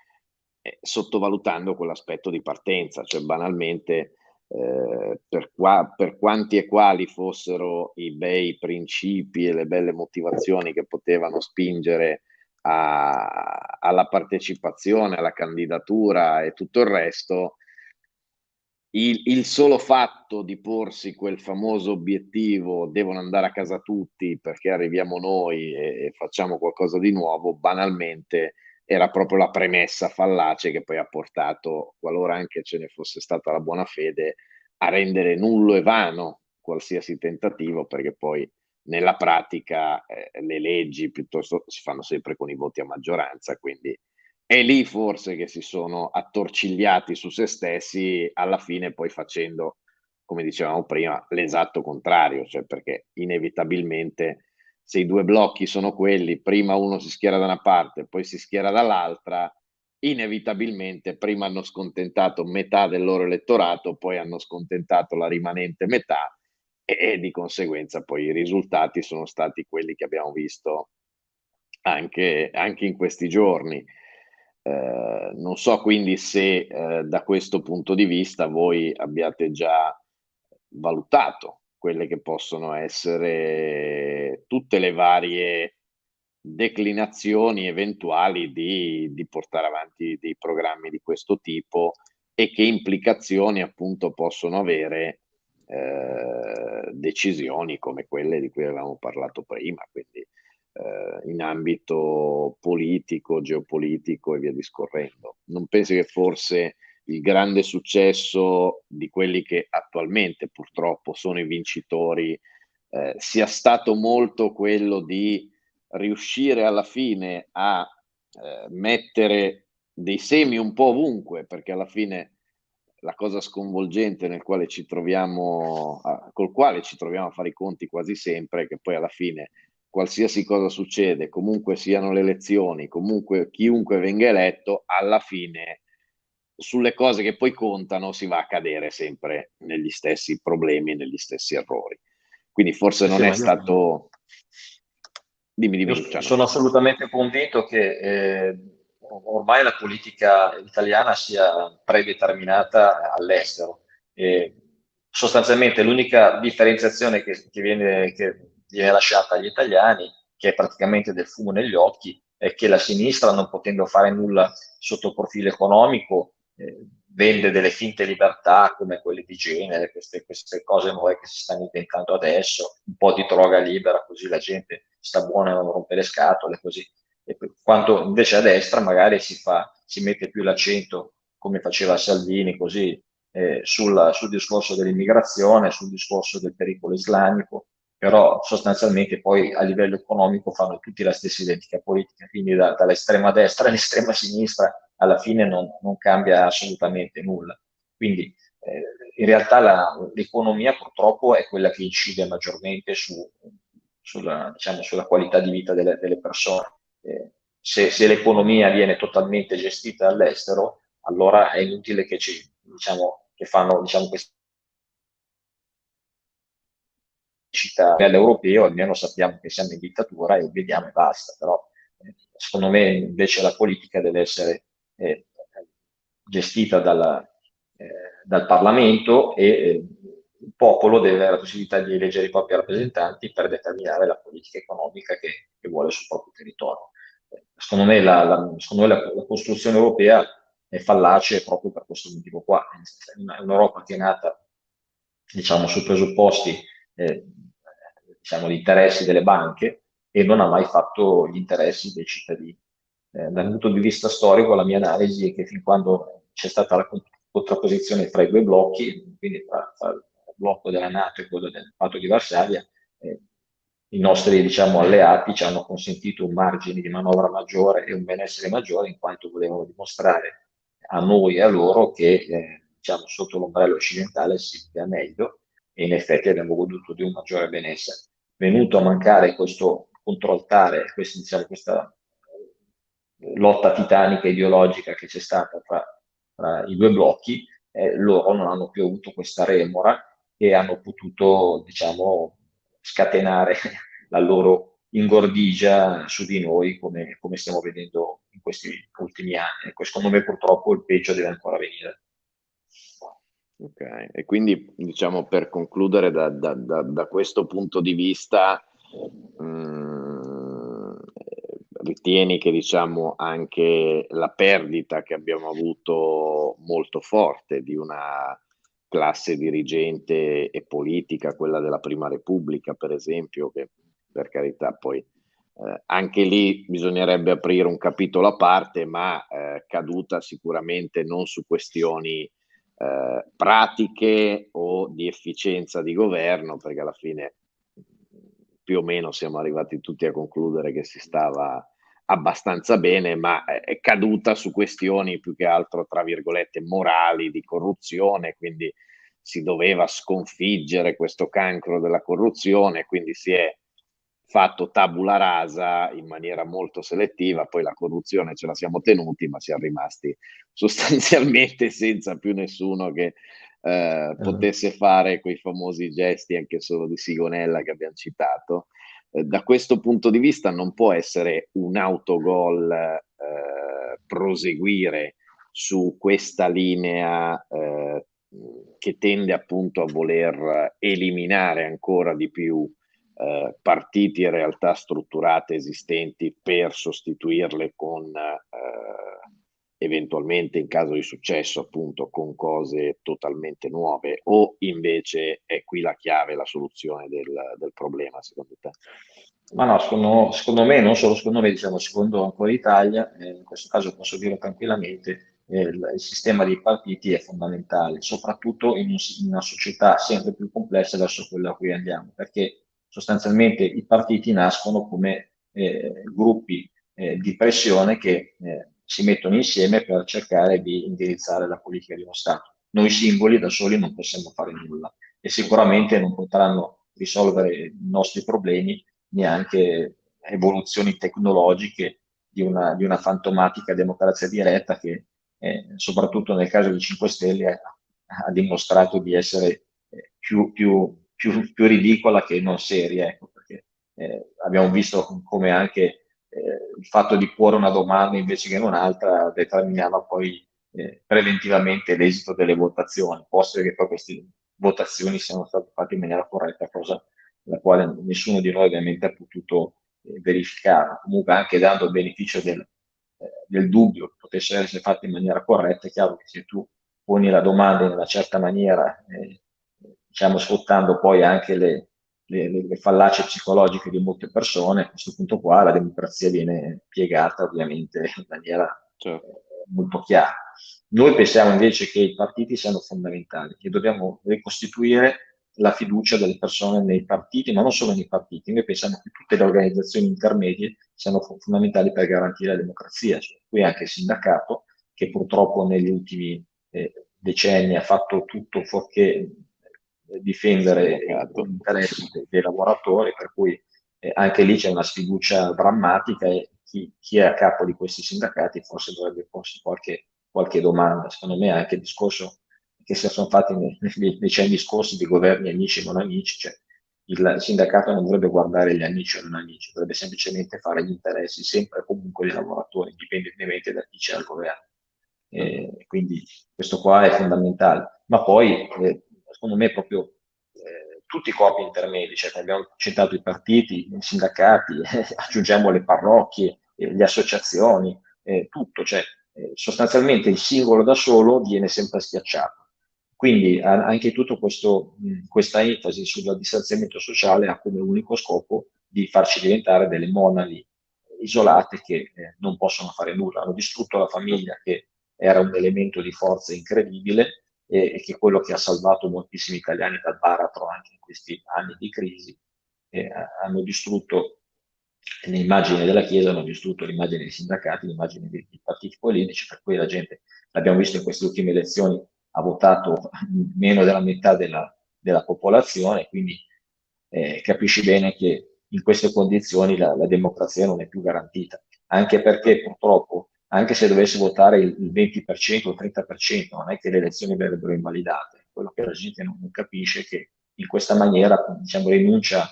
sottovalutando quell'aspetto di partenza, cioè banalmente per quanti e quali fossero i bei principi e le belle motivazioni che potevano spingere alla partecipazione, alla candidatura e tutto il resto, il solo fatto di porsi quel famoso obiettivo, devono andare a casa tutti perché arriviamo noi e facciamo qualcosa di nuovo, banalmente era proprio la premessa fallace che poi ha portato, qualora anche ce ne fosse stata la buona fede, a rendere nullo e vano qualsiasi tentativo, perché poi nella pratica le leggi piuttosto si fanno sempre con i voti a maggioranza, quindi è lì forse che si sono attorcigliati su se stessi, alla fine poi facendo, come dicevamo prima, l'esatto contrario, cioè perché inevitabilmente se i due blocchi sono quelli, prima uno si schiera da una parte, poi si schiera dall'altra, inevitabilmente prima hanno scontentato metà del loro elettorato, poi hanno scontentato la rimanente metà e di conseguenza poi i risultati sono stati quelli che abbiamo visto anche in questi giorni. Non so quindi se da questo punto di vista voi abbiate già valutato quelle che possono essere tutte le varie declinazioni eventuali di portare avanti dei programmi di questo tipo e che implicazioni appunto possono avere decisioni come quelle di cui avevamo parlato prima, quindi in ambito politico, geopolitico e via discorrendo. Non pensi che forse il grande successo di quelli che attualmente purtroppo sono i vincitori sia stato molto quello di riuscire alla fine a mettere dei semi un po' ovunque, perché alla fine la cosa sconvolgente col quale ci troviamo a fare i conti quasi sempre, è che poi alla fine qualsiasi cosa succede, comunque siano le elezioni, comunque chiunque venga eletto, alla fine sulle cose che poi contano si va a cadere sempre negli stessi problemi e negli stessi errori. Quindi forse Sì, non sì, è ma stato. Dimmi, io Luciano. sono assolutamente convinto che ormai la politica italiana sia predeterminata all'estero. sostanzialmente l'unica differenziazione che viene lasciata agli italiani, che è praticamente del fumo negli occhi, è che la sinistra, non potendo fare nulla sotto profilo economico, vende delle finte libertà come quelle di genere, queste cose nuove che si stanno inventando adesso, un po' di droga libera, così la gente sta buona e non rompe le scatole, così. Quanto invece a destra magari si mette più l'accento, come faceva Salvini, così, sul discorso dell'immigrazione, sul discorso del pericolo islamico, però sostanzialmente poi a livello economico fanno tutti la stessa identica politica, quindi dall'estrema destra all'estrema sinistra alla fine non cambia assolutamente nulla. Quindi in realtà l'economia purtroppo è quella che incide maggiormente diciamo, sulla qualità di vita delle persone. Se l'economia viene totalmente gestita dall'estero, allora è inutile diciamo, che fanno diciamo, questa città a livello europeo, almeno sappiamo che siamo in dittatura e obbediamo e basta, però secondo me invece la politica deve essere gestita dal Parlamento e il popolo deve avere la possibilità di eleggere i propri rappresentanti per determinare la politica economica che vuole sul proprio territorio. Secondo me la costruzione europea è fallace proprio per questo motivo qua. È un'Europa che è nata, diciamo, su presupposti diciamo, di interessi delle banche e non ha mai fatto gli interessi dei cittadini. Dal punto di vista storico, la mia analisi è che fin quando c'è stata la contrapposizione fra i due blocchi, quindi tra il blocco della NATO e quello del Patto di Varsavia, i nostri diciamo, alleati ci hanno consentito un margine di manovra maggiore e un benessere maggiore in quanto volevano dimostrare a noi e a loro che diciamo, sotto l'ombrello occidentale si vive meglio e in effetti abbiamo goduto di un maggiore benessere. Venuto a mancare questo controaltare, diciamo, questa lotta titanica ideologica che c'è stata tra i due blocchi, loro non hanno più avuto questa remora e hanno potuto, diciamo, scatenare la loro ingordigia su di noi, come stiamo vedendo in questi ultimi anni. Ecco, secondo me purtroppo il peggio deve ancora venire. Ok, e quindi diciamo per concludere da questo punto di vista, ritieni che diciamo anche la perdita che abbiamo avuto molto forte di una classe dirigente e politica, quella della Prima Repubblica per esempio, che per carità poi anche lì bisognerebbe aprire un capitolo a parte, ma caduta sicuramente non su questioni pratiche o di efficienza di governo, perché alla fine più o meno siamo arrivati tutti a concludere che si stava abbastanza bene, ma è caduta su questioni più che altro, tra virgolette, morali, di corruzione, quindi si doveva sconfiggere questo cancro della corruzione, quindi si è fatto tabula rasa in maniera molto selettiva, poi la corruzione ce la siamo tenuti, ma siamo rimasti sostanzialmente senza più nessuno che potesse fare quei famosi gesti anche solo di Sigonella che abbiamo citato. Da questo punto di vista non può essere un autogol proseguire su questa linea che tende appunto a voler eliminare ancora di più partiti e realtà strutturate esistenti per sostituirle con eventualmente in caso di successo appunto con cose totalmente nuove, o invece è qui la chiave, la soluzione del problema secondo te? Ma no, secondo me, non solo secondo me, diciamo, secondo ancora l'Italia, in questo caso posso dire tranquillamente, il sistema dei partiti è fondamentale, soprattutto in una società sempre più complessa verso quella a cui andiamo, perché sostanzialmente i partiti nascono come gruppi di pressione che si mettono insieme per cercare di indirizzare la politica di uno Stato. Noi singoli da soli non possiamo fare nulla e sicuramente non potranno risolvere i nostri problemi neanche evoluzioni tecnologiche di una fantomatica democrazia diretta che, soprattutto nel caso dei 5 Stelle, ha dimostrato di essere più ridicola che non seria, ecco, perché abbiamo visto come anche il fatto di porre una domanda invece che un'altra determinava poi preventivamente l'esito delle votazioni, posto che poi queste votazioni siano state fatte in maniera corretta, cosa la quale nessuno di noi ovviamente ha potuto verificare, comunque anche dando il beneficio del dubbio che potesse essere fatta in maniera corretta. È chiaro che se tu poni la domanda in una certa maniera, diciamo sfruttando poi anche le fallacie psicologiche di molte persone, a questo punto qua la democrazia viene piegata ovviamente in maniera Cioè, molto chiara. Noi pensiamo invece che i partiti siano fondamentali, che dobbiamo ricostituire la fiducia delle persone nei partiti, ma non solo nei partiti. Noi pensiamo che tutte le organizzazioni intermedie siano fondamentali per garantire la democrazia, cioè, qui anche il sindacato, che purtroppo negli ultimi decenni ha fatto tutto fuorché difendere sindacato. gli interessi dei lavoratori, per cui anche lì c'è una sfiducia drammatica e chi è a capo di questi sindacati forse dovrebbe porsi qualche domanda. Secondo me anche il discorso che si sono fatti nei decenni scorsi di governi amici e non amici, cioè il sindacato non dovrebbe guardare gli amici o non amici, dovrebbe semplicemente fare gli interessi sempre e comunque dei lavoratori, indipendentemente da chi c'è al governo. Quindi questo qua è fondamentale. Ma poi, secondo me, proprio tutti i corpi intermedi, cioè abbiamo citato i partiti, i sindacati, aggiungiamo le parrocchie, le associazioni, tutto, cioè sostanzialmente il singolo da solo viene sempre schiacciato. Quindi anche tutto questa enfasi sul distanziamento sociale ha come unico scopo di farci diventare delle monadi isolate che non possono fare nulla. Hanno distrutto la famiglia, che era un elemento di forza incredibile e che è quello che ha salvato moltissimi italiani dal baratro anche in questi anni di crisi. Hanno distrutto l'immagine della Chiesa, hanno distrutto l'immagine dei sindacati, l'immagine dei partiti politici, per cui la gente, l'abbiamo visto in queste ultime elezioni, ha votato meno della metà della popolazione, quindi capisci bene che in queste condizioni la democrazia non è più garantita, anche perché purtroppo, anche se dovesse votare il 20% o il 30%, non è che le elezioni verrebbero invalidate. Quello che la gente non capisce è che in questa maniera, diciamo, rinuncia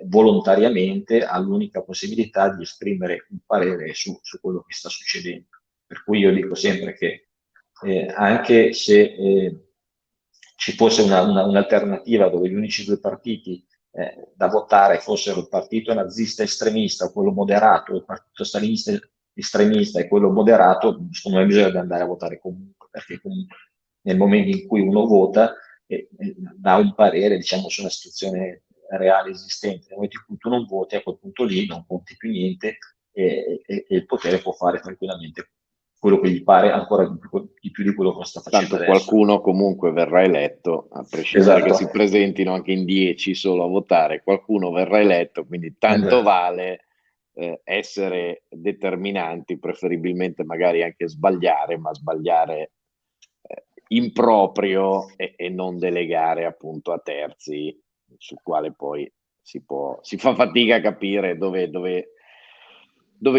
volontariamente all'unica possibilità di esprimere un parere su quello che sta succedendo. Per cui io dico sempre che anche se ci fosse un'alternativa dove gli unici due partiti da votare fossero il partito nazista estremista o quello moderato, o il partito stalinista estremista e quello moderato, secondo me bisogna andare a votare comunque, perché comunque nel momento in cui uno vota dà un parere, diciamo, su una situazione reale esistente. Nel momento in cui tu non voti, a quel punto lì non conti più niente e il potere può fare tranquillamente quello che gli pare ancora di più di quello che sta facendo Tanto adesso. qualcuno comunque verrà eletto, a prescindere che Esatto, si presentino anche in 10 solo a votare, qualcuno verrà eletto, quindi tanto esatto, vale essere determinanti, preferibilmente magari anche sbagliare, ma sbagliare in proprio e non delegare appunto a terzi, sul quale poi si fa fatica a capire dove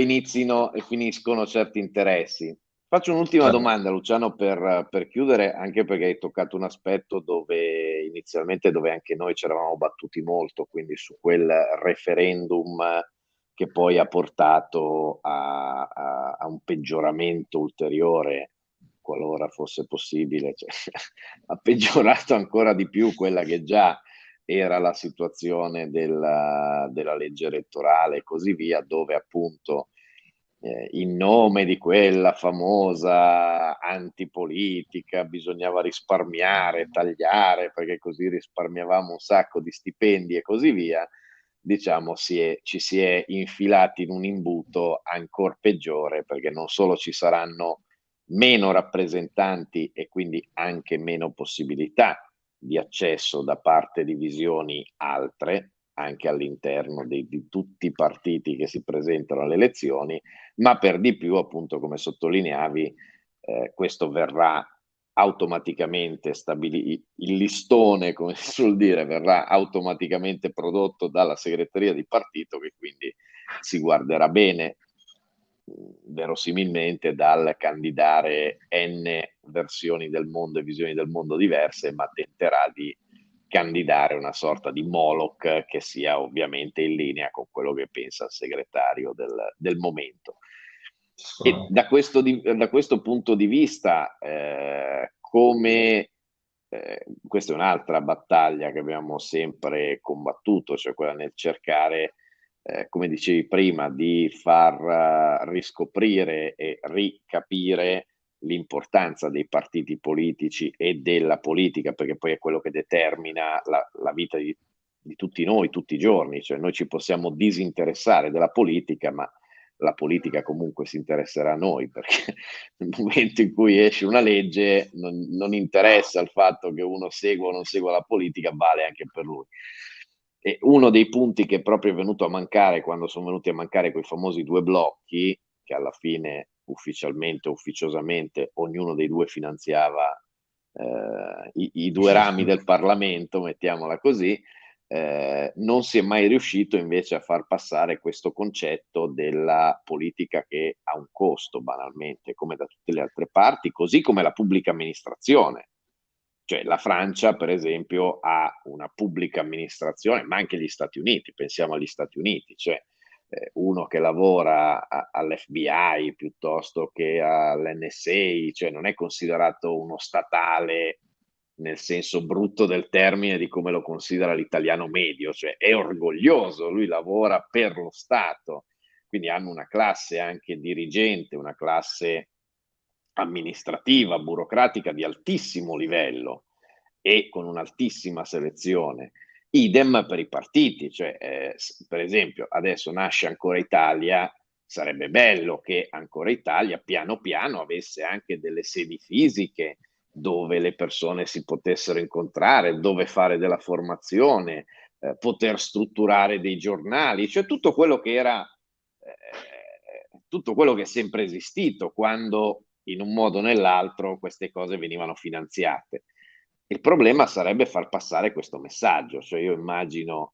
inizino e finiscono certi interessi. Faccio un'ultima certo. domanda, Luciano, per chiudere, anche perché hai toccato un aspetto dove inizialmente dove anche noi ci eravamo battuti molto, quindi su quel referendum che poi ha portato a un peggioramento ulteriore, qualora fosse possibile, cioè, ha peggiorato ancora di più quella che già era la situazione della legge elettorale e così via, dove appunto in nome di quella famosa antipolitica bisognava risparmiare, tagliare, perché così risparmiavamo un sacco di stipendi e così via, diciamo ci si è infilati in un imbuto ancora peggiore, perché non solo ci saranno meno rappresentanti e quindi anche meno possibilità di accesso da parte di visioni altre, anche all'interno di tutti i partiti che si presentano alle elezioni, ma per di più, appunto, come sottolineavi, questo verrà automaticamente stabilito, il listone, come si suol dire, verrà automaticamente prodotto dalla segreteria di partito, che quindi si guarderà bene verosimilmente dal candidare n versioni del mondo e visioni del mondo diverse, ma tenterà di candidare una sorta di Moloch che sia ovviamente in linea con quello che pensa il segretario del momento. E da questo punto di vista, questa è un'altra battaglia che abbiamo sempre combattuto, cioè quella nel cercare, come dicevi prima, di far riscoprire e ricapire l'importanza dei partiti politici e della politica, perché poi è quello che determina la vita di tutti noi, tutti i giorni, cioè noi ci possiamo disinteressare della politica, ma la politica comunque si interesserà a noi, perché nel momento in cui esce una legge non interessa il fatto che uno segua o non segua la politica, vale anche per lui. E uno dei punti che proprio è venuto a mancare quando sono venuti a mancare quei famosi due blocchi, che alla fine ufficialmente, ufficiosamente, ognuno dei due finanziava i due rami del Parlamento, mettiamola così, non si è mai riuscito invece a far passare questo concetto della politica che ha un costo, banalmente, come da tutte le altre parti, così come la pubblica amministrazione. Cioè la Francia, per esempio, ha una pubblica amministrazione, ma anche gli Stati Uniti, pensiamo agli Stati Uniti, cioè uno che lavora all'FBI piuttosto che all'NSA, cioè non è considerato uno statale nel senso brutto del termine di come lo considera l'italiano medio, cioè è orgoglioso, lui lavora per lo Stato, quindi hanno una classe anche dirigente, una classe amministrativa, burocratica di altissimo livello e con un'altissima selezione. Idem per i partiti, cioè per esempio adesso nasce Ancora Italia, sarebbe bello che Ancora Italia piano piano avesse anche delle sedi fisiche dove le persone si potessero incontrare, dove fare della formazione, poter strutturare dei giornali, cioè tutto quello che era tutto quello che è sempre esistito quando in un modo o nell'altro queste cose venivano finanziate. Il problema sarebbe far passare questo messaggio, cioè io immagino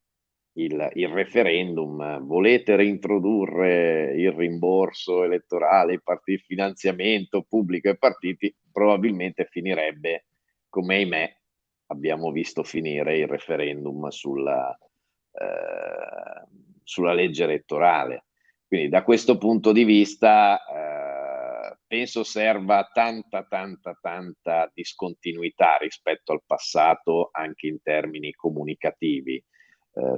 il referendum, volete reintrodurre il rimborso elettorale, il finanziamento pubblico ai partiti, probabilmente finirebbe come ahimè abbiamo visto finire il referendum sulla legge elettorale. Quindi da questo punto di vista penso serva tanta discontinuità rispetto al passato anche in termini comunicativi.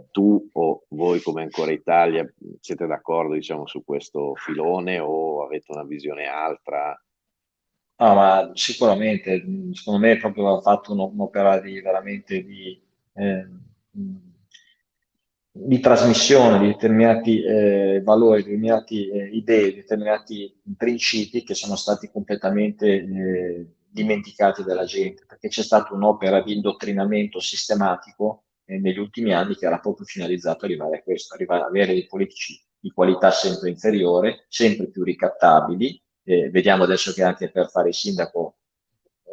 Tu o voi come Ancora Italia siete d'accordo diciamo su questo filone o avete una visione altra? No, ma sicuramente, secondo me proprio ha fatto un'opera di veramente eh, di trasmissione di determinati valori, di determinate idee, di determinati principi che sono stati completamente dimenticati dalla gente, perché c'è stata un'opera di indottrinamento sistematico negli ultimi anni che era proprio finalizzato ad arrivare a questo, arrivare ad avere dei politici di qualità sempre inferiore, sempre più ricattabili. Vediamo adesso che anche per fare il sindaco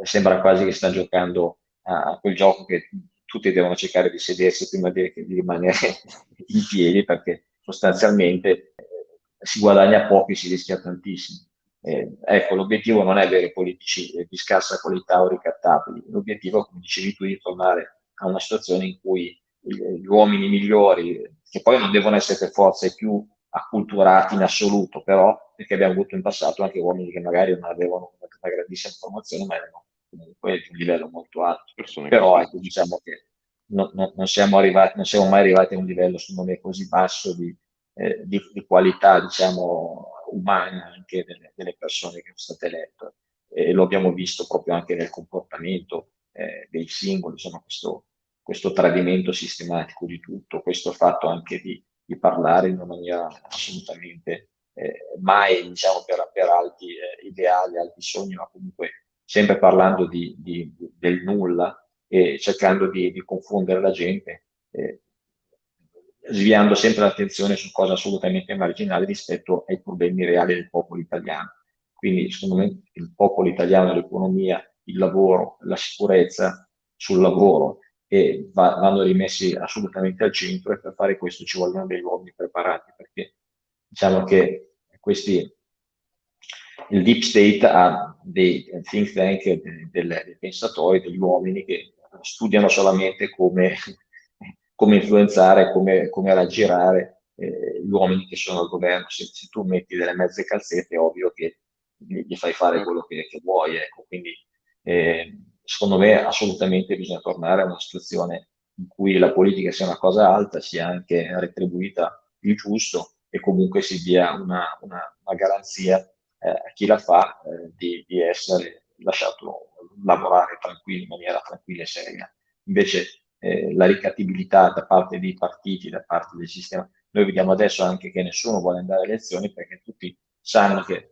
sembra quasi che sta giocando a quel gioco che tutti devono cercare di sedersi prima di rimanere in piedi, perché sostanzialmente si guadagna poco e si rischia tantissimo. Ecco, l'obiettivo non è avere politici di scarsa qualità o ricattabili, l'obiettivo, come dicevi tu, è di tornare a una situazione in cui gli uomini migliori, che poi non devono essere per forza i più acculturati in assoluto, però perché abbiamo avuto in passato anche uomini che magari non avevano una grandissima formazione, ma erano comunque di un livello molto alto. Persone Però ecco, capaci. diciamo che non siamo arrivati, non siamo mai arrivati a un livello, secondo me, così basso di qualità, diciamo, umana anche delle persone che sono state elette. E lo abbiamo visto proprio anche nel comportamento dei singoli, insomma, questo tradimento sistematico di tutto, questo fatto anche di parlare in una maniera assolutamente mai diciamo, per alti ideali, alti sogni, ma comunque sempre parlando del nulla e cercando di confondere la gente, sviando sempre l'attenzione su cose assolutamente marginali rispetto ai problemi reali del popolo italiano. Quindi, secondo me, il popolo italiano, l'economia, il lavoro, la sicurezza sul lavoro vanno rimessi assolutamente al centro e per fare questo ci vogliono degli uomini preparati, perché diciamo che il deep state ha dei think tank, dei pensatori, degli uomini che studiano solamente come influenzare, come raggirare gli uomini che sono al governo. Se tu metti delle mezze calzette, è ovvio che gli fai fare quello che vuoi, ecco. Quindi secondo me assolutamente bisogna tornare a una situazione in cui la politica sia una cosa alta, sia anche retribuita il giusto e comunque si dia una garanzia a chi la fa di essere lasciato lavorare tranquillo, in maniera tranquilla e seria. Invece la ricattibilità da parte dei partiti, da parte del sistema, noi vediamo adesso anche che nessuno vuole andare alle elezioni perché tutti sanno che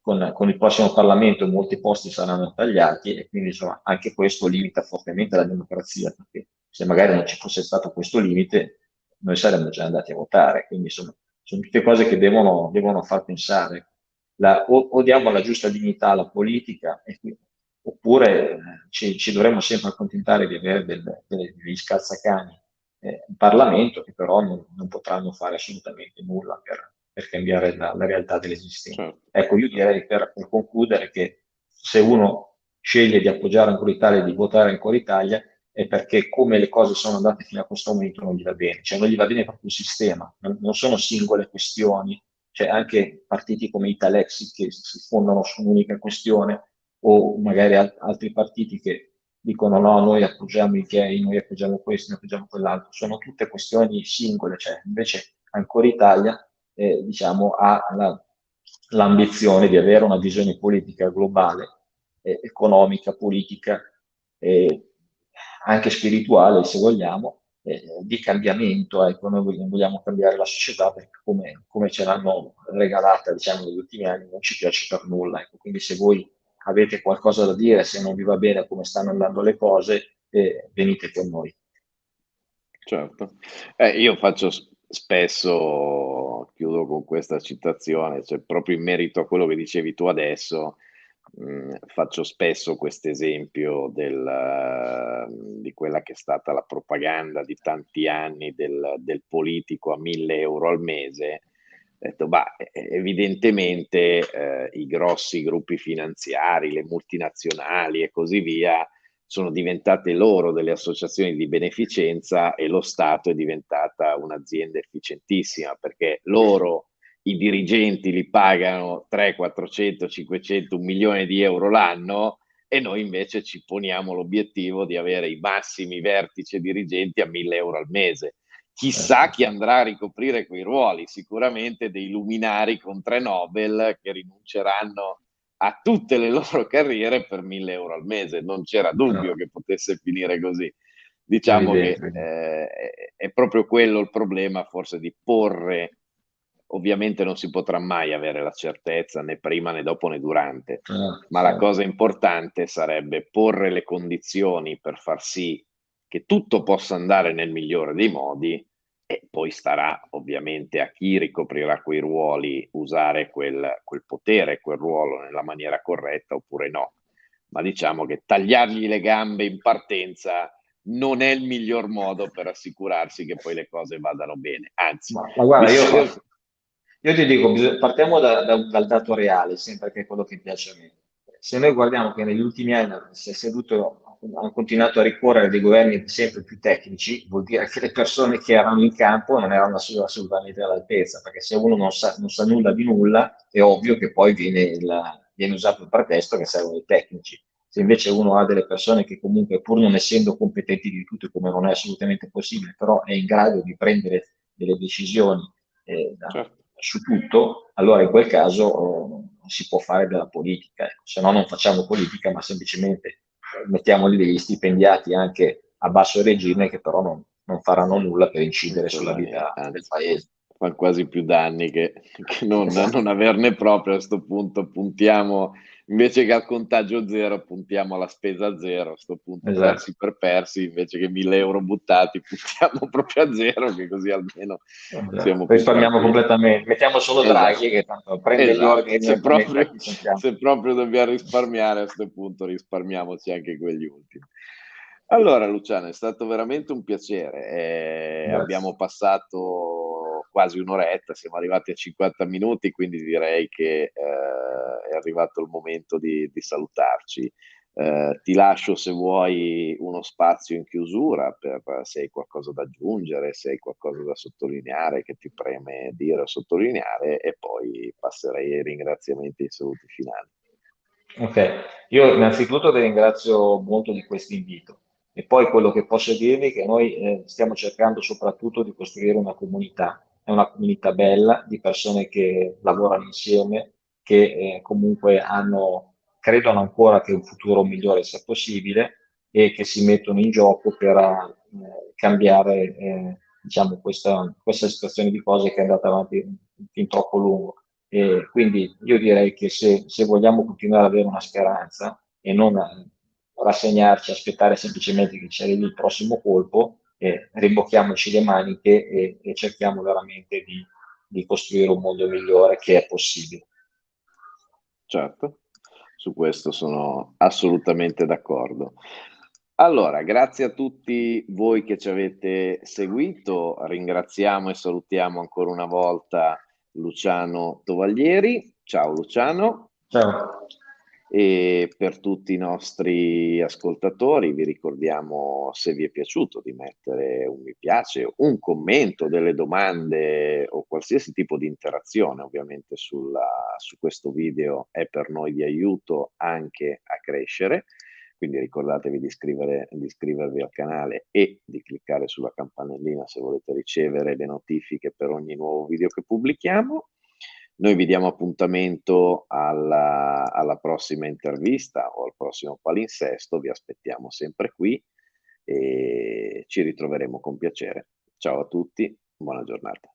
con il prossimo Parlamento molti posti saranno tagliati e quindi insomma anche questo limita fortemente la democrazia, perché se magari non ci fosse stato questo limite noi saremmo già andati a votare, quindi insomma sono tutte cose che devono far pensare. O diamo la giusta dignità alla politica, oppure ci dovremmo sempre accontentare di avere degli scalzacani in Parlamento che però non potranno fare assolutamente nulla per cambiare la realtà dell'esistente. Certo. Ecco, io direi per concludere che se uno sceglie di appoggiare ancora Italia e di votare ancora Italia, è perché come le cose sono andate fino a questo momento non gli va bene, cioè non gli va bene proprio il sistema, non sono singole questioni, cioè anche partiti come Italexit che si fondano su un'unica questione o magari altri partiti che dicono no, noi appoggiamo i gay, noi appoggiamo questo, noi appoggiamo quell'altro, sono tutte questioni singole, cioè invece ancora Italia diciamo, ha l'ambizione di avere una visione politica globale, economica, politica, eh, anche spirituale, se vogliamo, di cambiamento. Ecco, noi vogliamo cambiare la società perché come ce l'hanno regalata, diciamo, negli ultimi anni non ci piace per nulla. Ecco. Quindi se voi avete qualcosa da dire, se non vi va bene come stanno andando le cose, venite con noi. Certo. Io faccio spesso, chiudo con questa citazione, cioè proprio in merito a quello che dicevi tu adesso, faccio spesso questo esempio di quella che è stata la propaganda di tanti anni del politico a 1.000 euro al mese. Ho detto, bah, evidentemente i grossi gruppi finanziari, le multinazionali e così via, sono diventate loro delle associazioni di beneficenza e lo Stato è diventata un'azienda efficientissima perché loro, i dirigenti, li pagano 3, 400, 500, 1 milione di euro l'anno e noi invece ci poniamo l'obiettivo di avere i massimi vertici dirigenti a 1.000 euro al mese. Chissà chi andrà a ricoprire quei ruoli, sicuramente dei luminari con 3 Nobel che rinunceranno a tutte le loro carriere per 1.000 euro al mese. Non c'era dubbio che potesse finire così. Diciamo che Evidente. è proprio quello il problema, forse di porre, ovviamente non si potrà mai avere la certezza né prima né dopo né durante, ma la Certo. cosa importante sarebbe porre le condizioni per far sì che tutto possa andare nel migliore dei modi e poi starà ovviamente a chi ricoprirà quei ruoli usare quel potere, quel ruolo nella maniera corretta oppure no. Ma diciamo che tagliargli le gambe in partenza non è il miglior modo per assicurarsi che poi le cose vadano bene. Anzi, Ma guarda, visto... io ti dico, partiamo dal dato reale, sempre che è quello che piace a me. Se noi guardiamo che negli ultimi anni hanno continuato a ricorrere dei governi sempre più tecnici, vuol dire che le persone che erano in campo non erano assolutamente all'altezza, perché se uno non sa nulla di nulla, è ovvio che poi viene usato il pretesto che servono i tecnici. Se invece uno ha delle persone che comunque, pur non essendo competenti di tutto, come non è assolutamente possibile, però è in grado di prendere delle decisioni Certo. su tutto, allora in quel caso si può fare della politica. Ecco. Se no non facciamo politica, ma semplicemente mettiamoli degli stipendiati anche a basso regime che però non faranno nulla per Non incidere sulla serve a niente, vita del anzi, paese. fa quasi più danni che non Esatto. averne proprio a questo punto. Puntiamo, invece che al contagio zero, puntiamo alla spesa zero. A questo punto, Esatto. persi per persi, invece che 1.000 euro buttati, puntiamo proprio a zero, che così almeno siamo più Risparmiamo tranquilli. completamente. Mettiamo solo Esatto, Draghi che tanto prende gli esatto. ordini direttamente a chi sentiamo. Se proprio dobbiamo risparmiare, a questo punto risparmiamoci anche quegli ultimi. Allora, Luciano, è stato veramente un piacere. Grazie. Abbiamo passato quasi un'oretta, siamo arrivati a 50 minuti, quindi direi che è arrivato il momento di salutarci. Ti lascio, se vuoi, uno spazio in chiusura per se hai qualcosa da aggiungere, se hai qualcosa da sottolineare che ti preme dire o sottolineare, e poi passerei ai ringraziamenti e ai saluti finali. Ok, io innanzitutto vi ringrazio molto di questo invito e poi quello che posso dirvi è che noi stiamo cercando soprattutto di costruire una comunità, è una comunità bella di persone che lavorano insieme, che comunque credono ancora che un futuro migliore sia possibile e che si mettono in gioco per cambiare diciamo, questa situazione di cose che è andata avanti fin troppo lungo. E quindi io direi che se vogliamo continuare ad avere una speranza e non rassegnarci, aspettare semplicemente che ci arrivi il prossimo colpo, ribocchiamoci le maniche e cerchiamo veramente di costruire un mondo migliore che è possibile. Certo, su questo sono assolutamente d'accordo. Allora, grazie a tutti voi che ci avete seguito, ringraziamo e salutiamo ancora una volta Luciano Tovaglieri. Ciao Luciano. Ciao. E per tutti i nostri ascoltatori vi ricordiamo, se vi è piaciuto, di mettere un mi piace, un commento, delle domande o qualsiasi tipo di interazione ovviamente su questo video è per noi di aiuto anche a crescere. Quindi ricordatevi di iscrivervi al canale e di cliccare sulla campanellina se volete ricevere le notifiche per ogni nuovo video che pubblichiamo. Noi vi diamo appuntamento alla prossima intervista o al prossimo palinsesto, vi aspettiamo sempre qui e ci ritroveremo con piacere. Ciao a tutti, buona giornata.